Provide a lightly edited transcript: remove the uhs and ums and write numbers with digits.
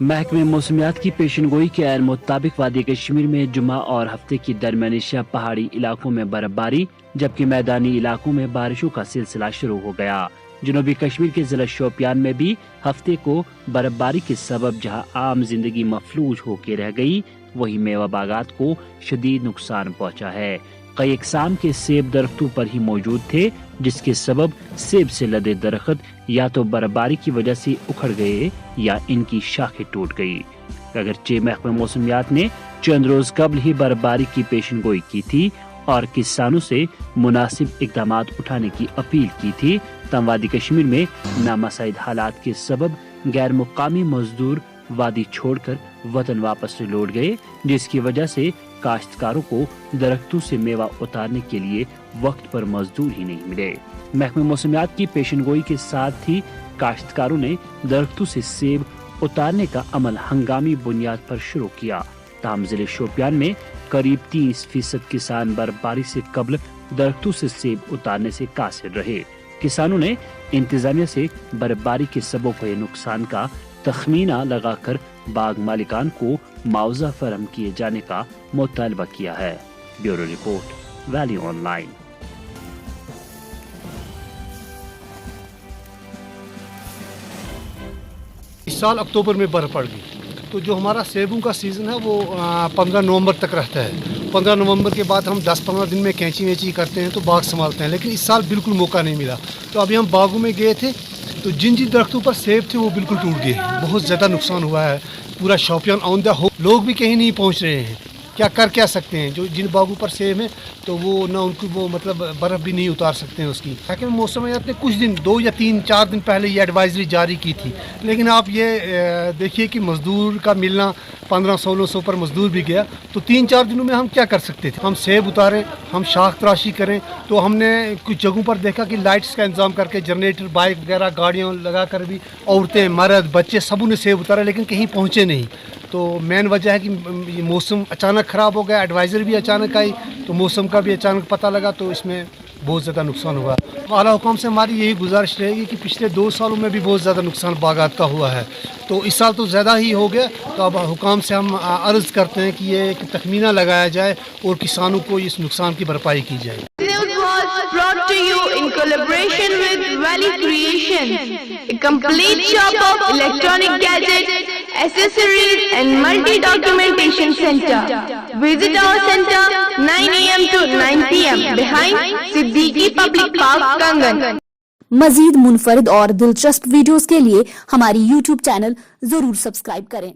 महकमे मौसमियात की पेशनगोई के ऐन मुताबिक वादी कश्मीर में जुमा और हफ्ते की दरमियानी शब पहाड़ी इलाकों में बर्फबारी जबकि मैदानी इलाकों में बारिशों का सिलसिला शुरू हो गया। जनूबी कश्मीर के जिला शोपियान में भी हफ्ते को बर्फबारी के सबब जहां आम जिंदगी मफलूज होकर रह गई, वहीं मेवा बागात को शदीद नुकसान पहुंचा है। कई अक़साम के सेब दरख्तों पर ही मौजूद थे, जिसके सबब सेब से लदे दरख्त या तो बर्फबारी की वजह से उखड़ गए या इनकी शाखें टूट गई। अगरचे महकमा मौसमियात ने चंद रोज कबल ही बर्फबारी की पेशनगोई की थी और किसानों से मुनासिब इकदाम उठाने की अपील की थी, तम वादी कश्मीर में नामसाइद हालात के सबब गैर मुकामी मजदूर वादी छोड़कर वतन वापस लौट गए, जिसकी वजह से काश्तकारों को दरख्तों से मेवा उतारने के लिए वक्त पर मजदूर ही नहीं मिले। महकमे मौसमियात की पेशनगोई के साथ ही काश्तकारों ने दरख्तों से सेब उतारने का अमल हंगामी बुनियाद पर शुरू किया। ताहम जिले शोपियान में करीब 30% किसान बर्फबारी से कबल दरख्तों से सेब उतारने से कासिर रहे। किसानों ने इंतजामिया से बर्फबारी के सबब हुए नुकसान का तखमीना लगाकर बाग मालिकान को मुआवजा फराहम किए जाने का मुतालबा किया है। Bureau report, valley online. इस साल अक्टूबर में बर्फ पड़ गई, तो जो हमारा सेबों का सीज़न है वो 15 नवंबर तक रहता है। 15 नवंबर के बाद हम 10-15 दिन में कैंची वैंची करते हैं तो बाग संभालते हैं, लेकिन इस साल बिल्कुल मौका नहीं मिला। तो अभी हम बागों में गए थे तो जिन जिन दरख्तों पर सेब थे वो बिल्कुल टूट गए, बहुत ज़्यादा नुकसान हुआ है। पूरा शोपियान औंधा हो, लोग भी कहीं नहीं पहुंच रहे हैं। क्या सकते हैं, जो जिन बागों पर सेब हैं तो वो ना उनको वो मतलब बर्फ़ भी नहीं उतार सकते हैं उसकी। ताकि मौसमियात ने कुछ दिन 2 या 3-4 दिन पहले ये एडवाइजरी जारी की थी, लेकिन आप ये देखिए कि मज़दूर का मिलना 1500-1600 पर मज़दूर भी गया, तो 3-4 दिनों में हम क्या कर सकते थे। हम सेब उतारें, हम शाख तराशी करें, तो हमने कुछ जगहों पर देखा कि लाइट्स का इंतज़ाम करके जनरेटर, बाइक वगैरह गाड़ियाँ लगा कर भी औरतें, मर्द, बच्चे सबों ने सेब उतारा, लेकिन कहीं पहुँचे नहीं। तो मेन वजह है कि ये मौसम अचानक ख़राब हो गया, एडवाइज़र भी अचानक आई, तो मौसम का भी अचानक पता लगा, तो इसमें बहुत ज़्यादा नुकसान हुआ। आला हुकाम से हमारी यही गुजारिश रहेगी कि पिछले 2 सालों में भी बहुत ज़्यादा नुकसान बागात का हुआ है, तो इस साल तो ज़्यादा ही हो गया। तो अब हुकाम से हम अर्ज़ करते हैं कि ये एक तखमीना लगाया जाए और किसानों को इस नुकसान की भरपाई की जाए। Brought to you in collaboration with Valley Creations, a complete shop of electronic gadgets, accessories and multi-documentation center. Visit our center 9 AM to 9 PM behind Siddiqui Public Park, Kangan. मजीद मुनफरिद और दिलचस्प वीडियोस के लिए हमारी YouTube चैनल जरूर subscribe करें।